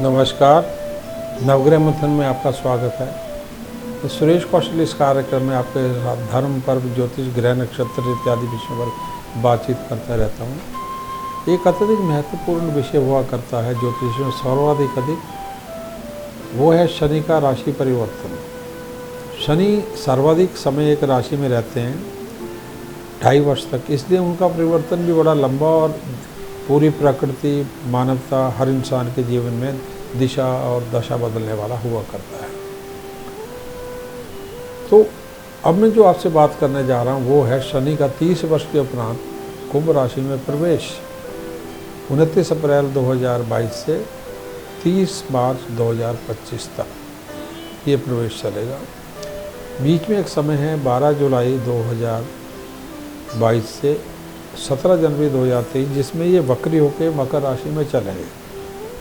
नमस्कार, नवग्रह मंथन में आपका स्वागत है। सुरेश कौशल इस कार्यक्रम में आपके साथ धर्म, पर्व, ज्योतिष, ग्रह, नक्षत्र इत्यादि विषयों पर बातचीत करता रहता हूँ। एक अत्यधिक महत्वपूर्ण विषय हुआ करता है ज्योतिष में सर्वाधिक अधिक, वो है शनि का राशि परिवर्तन। शनि सर्वाधिक समय एक राशि में रहते हैं 2.5 वर्ष तक, इसलिए उनका परिवर्तन भी बड़ा लंबा और पूरी प्रकृति, मानवता, हर इंसान के जीवन में दिशा और दशा बदलने वाला हुआ करता है। तो अब मैं जो आपसे बात करने जा रहा हूँ वो है शनि का 30 वर्ष के उपरांत कुंभ राशि में प्रवेश। 29 अप्रैल 2022 से 30 मार्च 2025 तक ये प्रवेश चलेगा। बीच में एक समय है 12 जुलाई 2022 से 17 जनवरी 2023, जिसमें ये वक्री होकर मकर राशि में चलेंगे।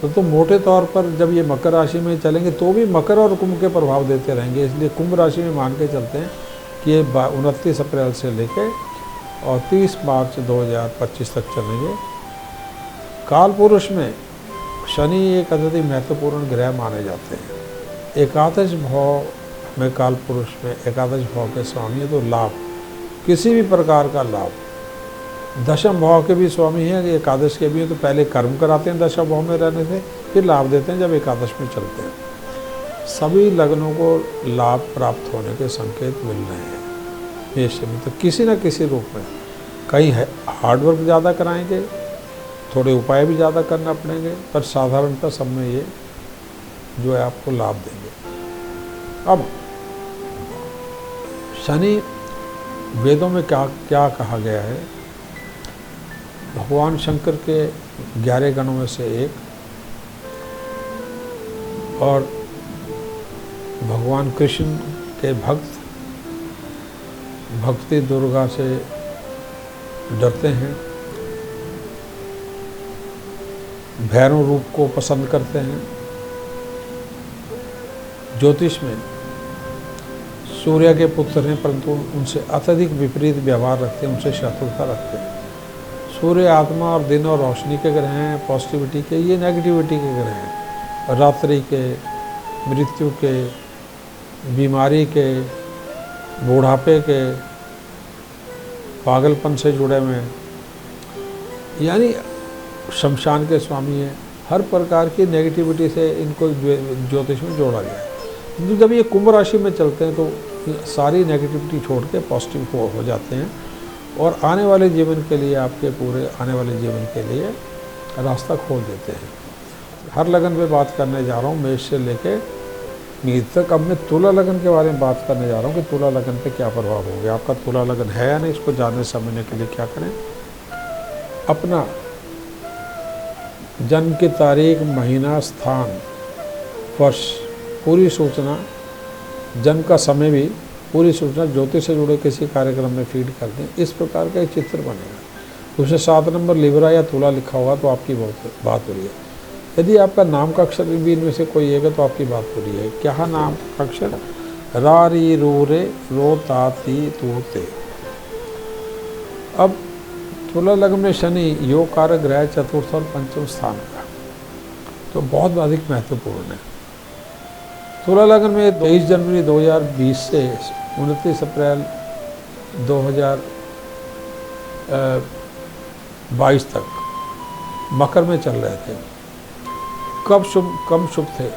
तो मोटे तौर पर जब ये मकर राशि में चलेंगे तो भी मकर और कुंभ के प्रभाव देते रहेंगे, इसलिए कुंभ राशि में मान के चलते हैं कि ये 29 अप्रैल से लेके और 30 मार्च 2025 तक चलेंगे। काल पुरुष में शनि एक अत्यधिक महत्वपूर्ण ग्रह माने जाते हैं। एकादश भाव में काल पुरुष में एकादश भाव के स्वामी है, तो लाभ, किसी भी प्रकार का लाभ। दशम भाव के भी स्वामी हैं, एकादश के भी हैं, तो पहले कर्म कराते हैं दशम भाव में रहने से, फिर लाभ देते हैं जब एकादश में चलते हैं। सभी लग्नों को लाभ प्राप्त होने के संकेत मिल रहे हैं ये शनि, तो किसी न किसी रूप में कहीं है हार्डवर्क ज़्यादा कराएंगे, थोड़े उपाय भी ज़्यादा करना पड़ेंगे, पर साधारणतः सब में ये जो है आपको लाभ देंगे। अब शनि वेदों में क्या क्या कहा गया है? भगवान शंकर के 11 गणों में से एक और भगवान कृष्ण के भक्त भक्ति दुर्गा से डरते हैं, भैरव रूप को पसंद करते हैं। ज्योतिष में सूर्य के पुत्र हैं, परंतु उनसे अत्यधिक विपरीत व्यवहार रखते हैं, उनसे शत्रुता रखते हैं। सूर्य आत्मा और दिन और रोशनी के ग्रह हैं, पॉजिटिविटी के, ये नेगेटिविटी के ग्रह हैं। रात्रि के, मृत्यु के, बीमारी के, बूढ़ापे के, पागलपन से जुड़े हुए हैं, यानी शमशान के स्वामी हैं। हर प्रकार की नेगेटिविटी से इनको ज्योतिष में जोड़ा गया है। तो जब ये कुंभ राशि में चलते हैं तो सारी नेगेटिविटी छोड़ के पॉजिटिव हो जाते हैं और आने वाले जीवन के लिए, आपके पूरे आने वाले जीवन के लिए रास्ता खोल देते हैं। हर लगन पे बात करने जा रहा हूँ, मेष से लेके मीन तक। अब मैं तुला लगन के बारे में बात करने जा रहा हूँ कि तुला लगन पे क्या प्रभाव हो गया। आपका तुला लगन है या नहीं, इसको जानने समझने के लिए क्या करें? अपना जन्म की तारीख, महीना, स्थान, वर्ष, पूरी सूचना, जन्म का समय भी पूरी सूचना ज्योतिष से जुड़े किसी कार्यक्रम में फीड कर दें। इस प्रकार का एक चित्र बनेगा। उसमें 7 नंबर लिब्रा या तुला लिखा होगा तो आपकी बात हो रही है। यदि आपका नाम का अक्षर भी इनमें से कोई है तो आपकी बात हो रही है। क्या नाम का अक्षर? रा, री, रू, रे, रो, ता, ती, तू, ते। अब तुला लग्न में शनि योग कारक ग्रह चतुर्थ और पंचम स्थान का, तो बहुत अधिक महत्वपूर्ण है। तुला लगन में 23 जनवरी 2020 से 29 अप्रैल 2022 तक मकर में चल रहे थे। कब शुभ कम शुभ थे?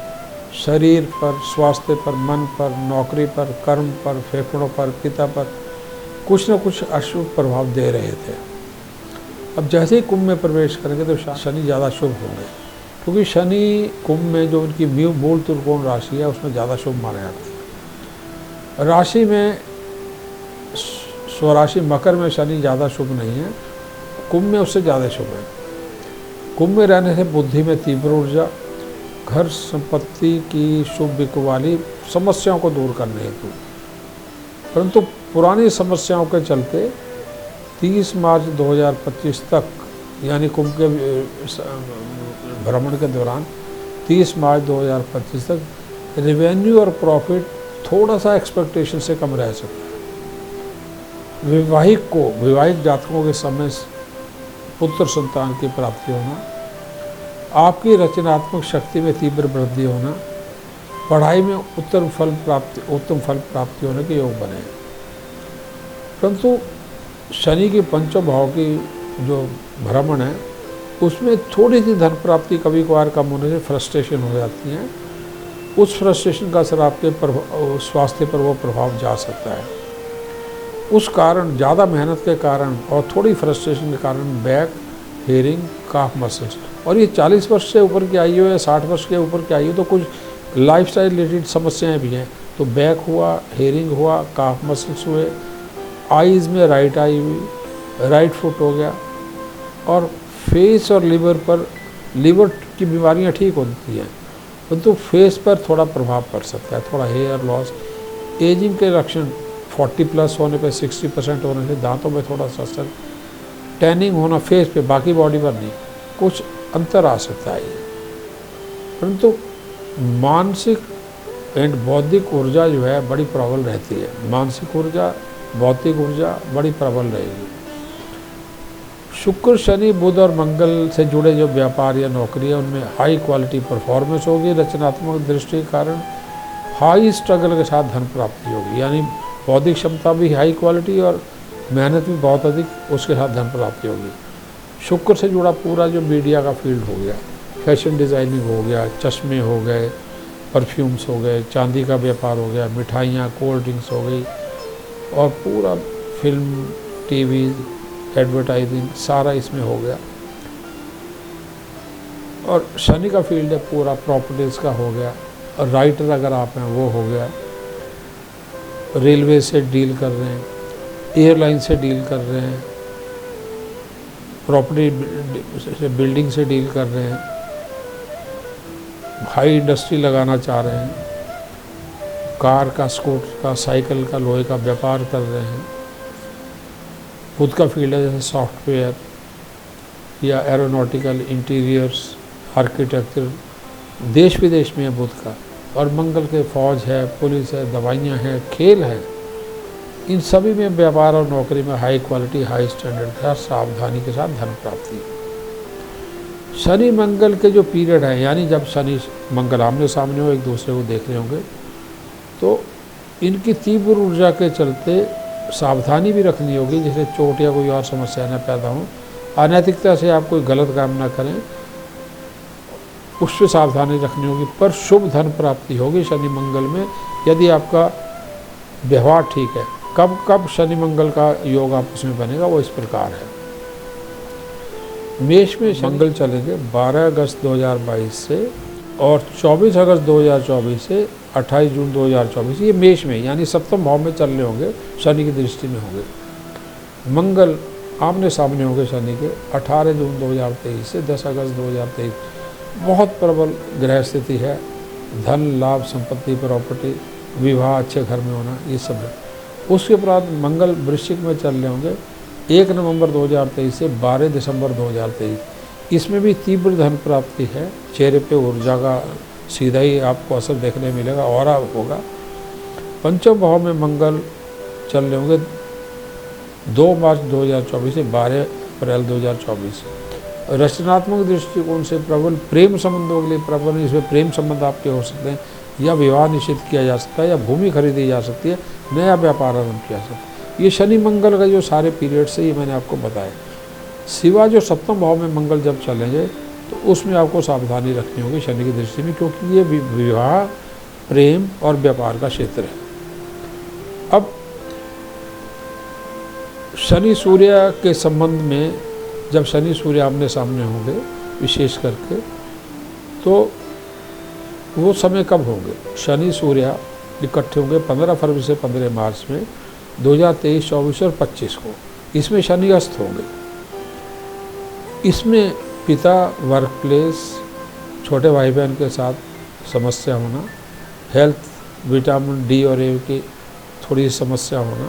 शरीर पर, स्वास्थ्य पर, मन पर, नौकरी पर, कर्म पर, फेफड़ों पर, पिता पर कुछ न कुछ अशुभ प्रभाव दे रहे थे। अब जैसे ही कुंभ में प्रवेश करेंगे तो शनि ज़्यादा शुभ होंगे, क्योंकि शनि कुंभ में जो उनकी मूल त्रिकोण राशि है उसमें ज़्यादा शुभ माने जाते हैं। राशि में स्वराशि मकर में शनि ज़्यादा शुभ नहीं है, कुंभ में उससे ज़्यादा शुभ है। कुंभ में रहने से बुद्धि में तीव्र ऊर्जा, घर संपत्ति की शुभ बिकवाली, समस्याओं को दूर करने हेतु, परंतु पुरानी समस्याओं के चलते 30 मार्च 2025 तक, यानी कुंभ के भ्रमण के दौरान 30 मार्च 2025 तक रेवेन्यू और प्रॉफिट थोड़ा सा एक्सपेक्टेशन से कम रह सकता है। विवाहिक जातकों के समय पुत्र संतान की प्राप्ति होना, आपकी रचनात्मक शक्ति में तीव्र वृद्धि होना, पढ़ाई में उत्तम फल प्राप्ति होने के योग बने। परंतु शनि के पंचम भाव की जो भ्रमण है उसमें थोड़ी सी धन प्राप्ति कभी कभार कम होने से फ्रस्ट्रेशन हो जाती है। उस फ्रस्ट्रेशन का असर आपके स्वास्थ्य पर वो प्रभाव जा सकता है। उस कारण ज़्यादा मेहनत के कारण और थोड़ी फ्रस्ट्रेशन के कारण बैक, हेयरिंग, काफ मसल्स, और ये 40 वर्ष से ऊपर की आयु है, 60 वर्ष के ऊपर की आयु तो कुछ लाइफस्टाइल रिलेटेड समस्याएं भी हैं। तो बैक हुआ, हेयरिंग हुआ, काफ मसल्स हुए, आईज़ में राइट आई हुई, राइट फुट हो गया, और फेस और लिवर पर, लिवर की बीमारियां ठीक होती हैं परंतु फेस पर थोड़ा प्रभाव पड़ सकता है, थोड़ा हेयर लॉस, एजिंग के लक्षण 40+ होने पे, 60% होने से दांतों में थोड़ा सा असर, टैनिंग होना फेस पे, बाकी बॉडी पर नहीं, कुछ अंतर आ सकता है। परंतु मानसिक एंड बौद्धिक ऊर्जा जो है बड़ी प्रबल रहती है। मानसिक ऊर्जा, बौद्धिक ऊर्जा बड़ी प्रबल रहेगी। शुक्र, शनि, बुध और मंगल से जुड़े जो व्यापार या नौकरी है उनमें हाई क्वालिटी परफॉर्मेंस होगी। रचनात्मक दृष्टि के कारण हाई स्ट्रगल के साथ धन प्राप्ति होगी, यानी बौद्धिक क्षमता भी हाई क्वालिटी और मेहनत भी बहुत अधिक, उसके साथ धन प्राप्ति होगी। शुक्र से जुड़ा पूरा जो मीडिया का फील्ड हो गया, फैशन डिज़ाइनिंग हो गया, चश्मे हो गए, परफ्यूम्स हो गए, चांदी का व्यापार हो गया, मिठाइयाँ, कोल्ड ड्रिंक्स हो गई, और पूरा फिल्म, टीवी, एडवर्टाइजिंग सारा इसमें हो गया। और शनि का फील्ड है पूरा प्रॉपर्टीज़ का हो गया, और राइटर अगर आप हैं वो हो गया, रेलवे से डील कर रहे हैं, एयरलाइन से डील कर रहे हैं, प्रॉपर्टी से, बिल्डिंग से डील कर रहे हैं, हाई इंडस्ट्री लगाना चाह रहे हैं, कार का, स्कूटर का, साइकिल का, लोहे का व्यापार कर रहे हैं। बुध का फील्ड है जैसे सॉफ्टवेयर या एरोनॉटिकल, इंटीरियर्स, आर्किटेक्चर, देश विदेश में है बुध का। और मंगल के फौज है, पुलिस है, दवाइयाँ हैं, खेल है, इन सभी में व्यापार और नौकरी में हाई क्वालिटी, हाई स्टैंडर्ड के साथ, सावधानी के साथ धन प्राप्ति। शनि मंगल के जो पीरियड है, यानी जब शनि मंगल आमने सामने हो, एक दूसरे को देख रहे होंगे, तो इनकी तीव्र ऊर्जा के चलते सावधानी भी रखनी होगी, जैसे चोट या कोई और समस्या न पैदा हो। अनैतिकता से आप कोई गलत काम ना करें, उससे सावधानी रखनी होगी। पर शुभ धन प्राप्ति होगी शनि मंगल में यदि आपका व्यवहार ठीक है। कब कब शनि मंगल का योग आपस में बनेगा वो इस प्रकार है। मेष में मंगल चलेंगे 12 अगस्त 2022 से, और 24 अगस्त 2024 से 28 जून 2024, ये मेष में यानी सप्तम भाव में चल रहे होंगे, शनि की दृष्टि में होंगे। मंगल आमने सामने होंगे शनि के 18 जून 2023 से 10 अगस्त 2023। बहुत प्रबल ग्रह स्थिति है, धन लाभ, संपत्ति, प्रॉपर्टी, विवाह, अच्छे घर में होना, ये सब है। उसके बाद मंगल वृश्चिक में चल रहे होंगे 1 नवंबर 2023 से 12 दिसंबर 2023। इसमें भी तीव्र धन प्राप्ति है, चेहरे पे ऊर्जा का सीधा ही आपको असर देखने मिलेगा, ऑरा होगा। पंचम भाव में मंगल चल रहे होंगे 2 मार्च 2024 से 12 अप्रैल 2024। रचनात्मक दृष्टिकोण से प्रबल, प्रेम संबंधों के लिए प्रबल, इसमें प्रेम संबंध आपके हो सकते हैं, या विवाह निश्चित किया जा सकता है, या भूमि खरीदी जा सकती है, नया व्यापार आरंभ किया जा सकता है। ये शनि मंगल का जो सारे पीरियड से ये मैंने आपको बताया। सिवा जो सप्तम भाव में मंगल जब चलेंगे तो उसमें आपको सावधानी रखनी होगी शनि की दृष्टि में, क्योंकि ये विवाह, प्रेम और व्यापार का क्षेत्र है। अब शनि सूर्य के संबंध में जब शनि सूर्य आमने सामने होंगे विशेष करके, तो वो समय कब होंगे? शनि सूर्य इकट्ठे होंगे 15 फरवरी से 15 मार्च में 2023, 24 और 25 को। इसमें शनि अस्त होंगे। इसमें पिता, वर्क प्लेस, छोटे भाई बहन के साथ समस्या होना, हेल्थ, विटामिन डी और ए की थोड़ी समस्या होना।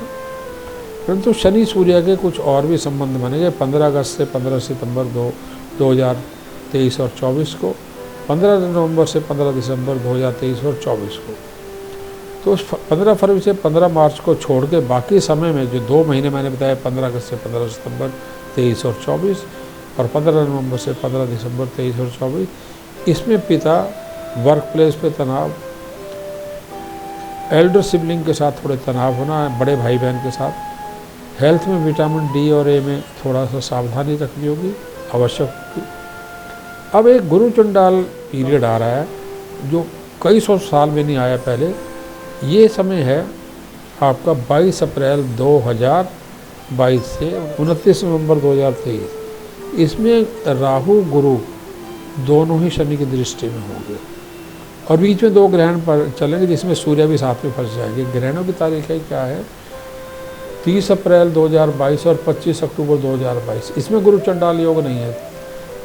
परंतु शनि सूर्य के कुछ और भी संबंध बनेंगे 15 अगस्त से 15 सितंबर 2023 और 24 को, 15 नवंबर से 15 दिसंबर 2023 और 24 को। तो 15 फरवरी से 15 मार्च को छोड़ के बाकी समय में जो 2 महीने मैंने बताया 15 अगस्त से 15 सितंबर 23 और 24, और 15 नवंबर से 15 दिसंबर 23 और 24, इसमें पिता वर्क प्लेस पे तनाव, एल्डर सिबलिंग के साथ थोड़े तनाव होना, बड़े भाई बहन के साथ, हेल्थ में विटामिन डी और ए में थोड़ा सा सावधानी रखनी होगी, आवश्यक होगी। अब एक गुरु चंडाल पीरियड आ रहा है जो कई सौ साल में नहीं आया पहले। ये समय है आपका 22 अप्रैल 2022 से 29 नवंबर 2023। इसमें राहु गुरु दोनों ही शनि की दृष्टि में होंगे और बीच में 2 ग्रहण पर चलेंगे जिसमें सूर्य भी साथ में फंस जाएंगे। ग्रहणों की तारीखें क्या है? 30 अप्रैल 2022 और 25 अक्टूबर 2022। इसमें गुरु चंडाल योग नहीं है।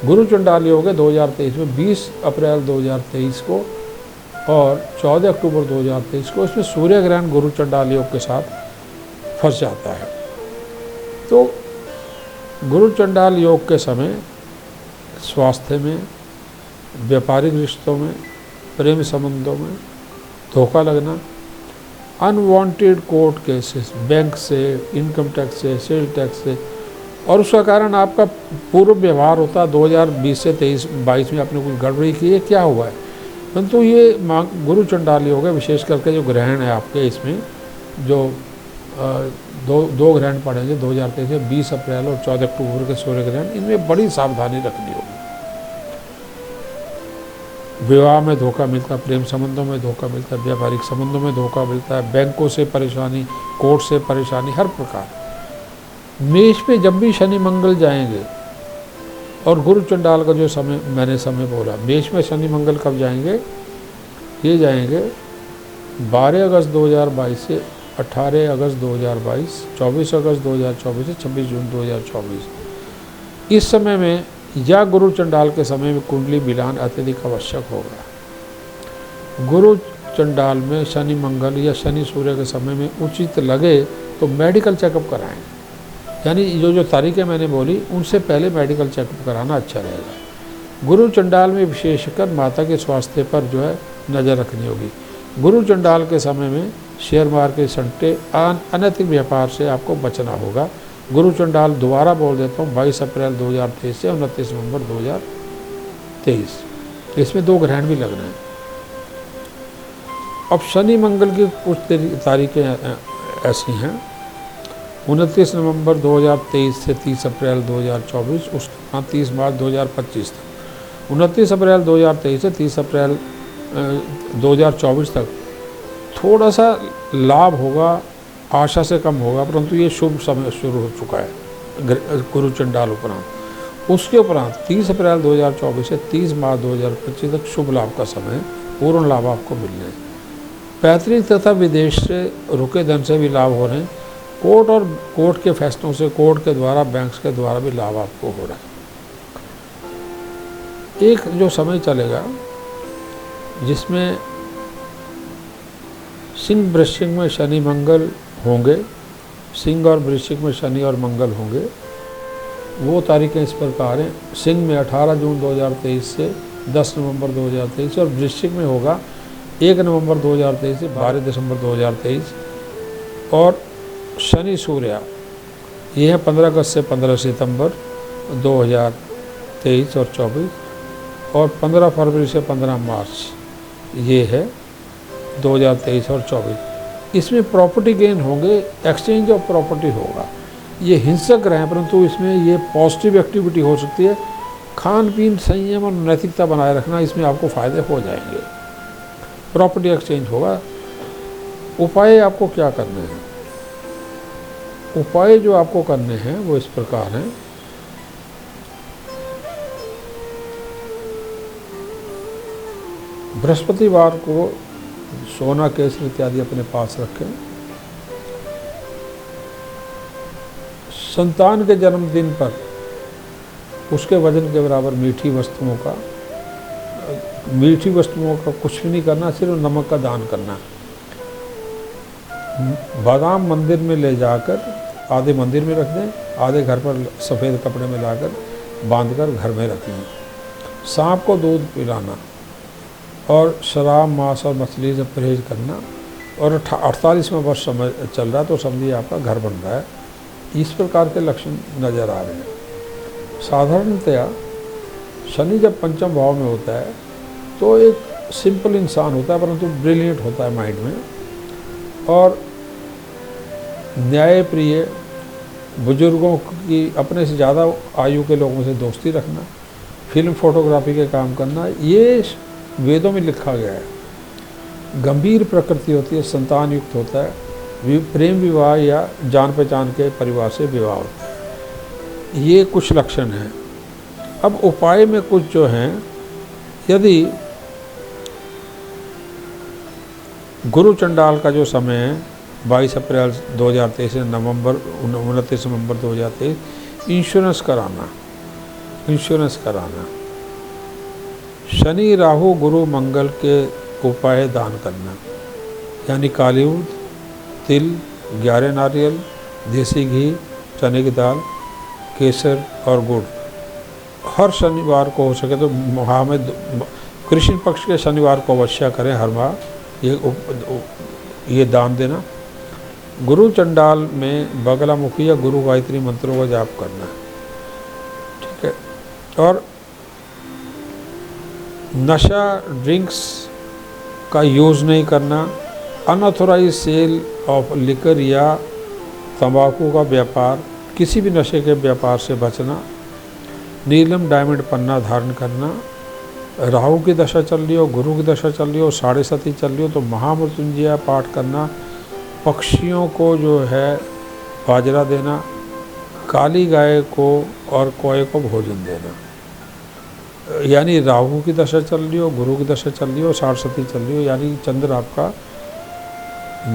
गुरु चंडाल योग है 2023 में 20 अप्रैल 2023 को और 14 अक्टूबर 2023 को। इसमें सूर्य ग्रहण गुरु चंडाल योग के साथ फंस जाता है। तो गुरु चंडाल योग के समय स्वास्थ्य में, व्यापारिक रिश्तों में, प्रेम संबंधों में धोखा लगना, अनवांटेड कोर्ट केसेस, बैंक से, इनकम टैक्स से, सेल टैक्स से, और उसका कारण आपका पूर्व व्यवहार होता है 2020 से 23-22 में आपने कुछ गड़बड़ी की है, क्या हुआ है। परंतु ये गुरु चंडाल योग है, विशेष करके जो ग्रहण है आपके इसमें जो दो ग्रहण पड़ेंगे 2023 में 20 अप्रैल और 14 अक्टूबर के सूर्य ग्रहण, इनमें बड़ी सावधानी रखनी होगी। विवाह में धोखा मिलता है, प्रेम संबंधों में धोखा मिलता है, व्यापारिक संबंधों में धोखा मिलता है, बैंकों से परेशानी, कोर्ट से परेशानी, हर प्रकार। मेष में जब भी शनि मंगल जाएंगे और गुरु चंडाल का जो समय मैंने समय बोला, मेष में शनि मंगल कब जाएंगे? ये जाएंगे 12 अगस्त 2022 से 18 अगस्त 2022, 24 अगस्त 2024 से 26 जून 2024। इस समय में या गुरु चंडाल के समय में कुंडली मिलान अत्यधिक आवश्यक होगा। गुरु चंडाल में शनि मंगल या शनि सूर्य के समय में उचित लगे तो मेडिकल चेकअप कराएं। यानी जो तारीखें मैंने बोली उनसे पहले मेडिकल चेकअप कराना अच्छा रहेगा। गुरु चंडाल में विशेषकर माता के स्वास्थ्य पर जो है नज़र रखनी होगी। गुरु चंडाल के समय में शेयर मार्केट, सट्टे, अनैतिक व्यापार से आपको बचना होगा। गुरु चंडाल दोबारा बोल देता हूँ 22 अप्रैल 2023 से 29 नवंबर 2023। इसमें 2 ग्रहण भी लगना है। अब शनि मंगल की कुछ तारीखें ऐसी हैं 29 नवंबर 2023 से 30 अप्रैल 2024, उसके बाद 30 मार्च 2025 तक। 29 अप्रैल 2023 से 30 अप्रैल 2024 तक थोड़ा सा लाभ होगा, आशा से कम होगा, परंतु ये शुभ समय शुरू हो चुका है गुरु चंडाल उपरांत। उसके उपरांत 30 अप्रैल 2024 से 30 मार्च 2025 तक शुभ लाभ का समय, पूर्ण लाभ आपको मिलने हैं। पैतृक तथा विदेश से रुके धन से भी लाभ हो रहे हैं। कोर्ट के फैसलों से, कोर्ट के द्वारा, बैंक्स के द्वारा भी लाभ आपको हो रहा है। एक जो समय चलेगा जिसमें सिंह वृश्चिक में शनि मंगल होंगे, सिंह और वृश्चिक में शनि और मंगल होंगे, वो तारीखें इस प्रकार हैं। सिंह में 18 जून 2023 से 10 नवंबर 2023 और वृश्चिक में होगा 1 नवंबर 2023 से 12 दिसंबर 2023। और शनि सूर्य ये है 15 अगस्त से 15 सितंबर 2023 और 24, और 15 फरवरी से 15 मार्च ये है 2023 और 24। इसमें प्रॉपर्टी गेन होंगे, एक्सचेंज ऑफ प्रॉपर्टी होगा। ये हिंसक रहे परंतु इसमें ये पॉजिटिव एक्टिविटी हो सकती है। खान पीन, संयम और नैतिकता बनाए रखना, इसमें आपको फ़ायदे हो जाएंगे। प्रॉपर्टी एक्सचेंज होगा। उपाय आपको क्या करने हैं? उपाय जो आपको करने हैं वो इस प्रकार हैं। बृहस्पतिवार को सोना, केसर इत्यादि अपने पास रखें। संतान के जन्मदिन पर उसके वजन के बराबर मीठी वस्तुओं का कुछ भी नहीं करना, सिर्फ नमक का दान करना। बादाम मंदिर में ले जाकर आधे मंदिर में रख दें, आधे घर पर सफ़ेद कपड़े में लाकर बांधकर घर में रखें। सांप को दूध पिलाना और शराब, मांस और मछली से परहेज करना। और 48वां वर्ष समय चल रहा है तो समझिए आपका घर बन रहा है। इस प्रकार के लक्षण नज़र आ रहे हैं। साधारणतया शनि जब पंचम भाव में होता है तो एक सिंपल इंसान होता है, परंतु ब्रिलियंट होता है माइंड में, और न्यायप्रिय, बुजुर्गों की, अपने से ज़्यादा आयु के लोगों से दोस्ती रखना, फिल्म फोटोग्राफी के काम करना, ये वेदों में लिखा गया है। गंभीर प्रकृति होती है, संतान युक्त होता है, प्रेम विवाह या जान पहचान के परिवार से विवाह होता है। ये कुछ लक्षण हैं। अब उपाय में कुछ जो हैं, यदि गुरु चंडाल का जो समय है 22 अप्रैल 2023 से 29 नवंबर 2023, इंश्योरेंस कराना, शनि राहु गुरु मंगल के उपाय दान करना, यानी काली उर्द, तिल, 11 नारियल, देसी घी, चने की दाल, केसर और गुड़ हर शनिवार को हो सके तो माह में कृष्ण पक्ष के शनिवार को अवश्य करें हर माह ये दान देना। गुरु चंडाल में बगलामुखी या गुरु गायत्री मंत्रों का जाप करना, ठीक है। और नशा ड्रिंक्स का यूज़ नहीं करना, अनऑथोराइज सेल ऑफ लिकर या तंबाकू का व्यापार, किसी भी नशे के व्यापार से बचना, नीलम डायमंड पन्ना धारण करना, राहु की दशा चल रही हो, गुरु की दशा चल रही हो, साढ़े सती चल रही हो तो महामृत्युंजय पाठ करना, पक्षियों को जो है बाजरा देना, काली गाय को और कोए को भोजन देना। यानी राहु की दशा चल रही हो, गुरु की दशा चल रही हो, साढ़े सती चल रही हो, यानी चंद्र आपका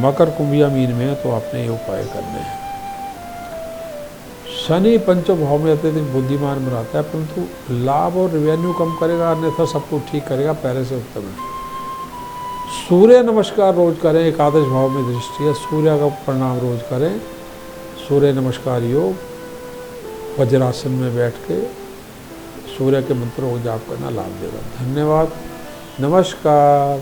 मकर कुंभ या मीन में है, तो आपने ये उपाय करने हैं। शनि पंचम भाव में अत्यधिक बुद्धिमान बनाता है, परंतु लाभ और रेवेन्यू कम करेगा, अन्यथा सब कुछ ठीक करेगा, पहले से उत्तम है। सूर्य नमस्कार रोज करें, एकादश भाव में दृष्टि है, सूर्य का प्रणाम रोज करें, सूर्य नमस्कार योग वज्रासन में बैठ के सूर्य के मंत्रों को जाप करना लाभ देगा। धन्यवाद, नमस्कार।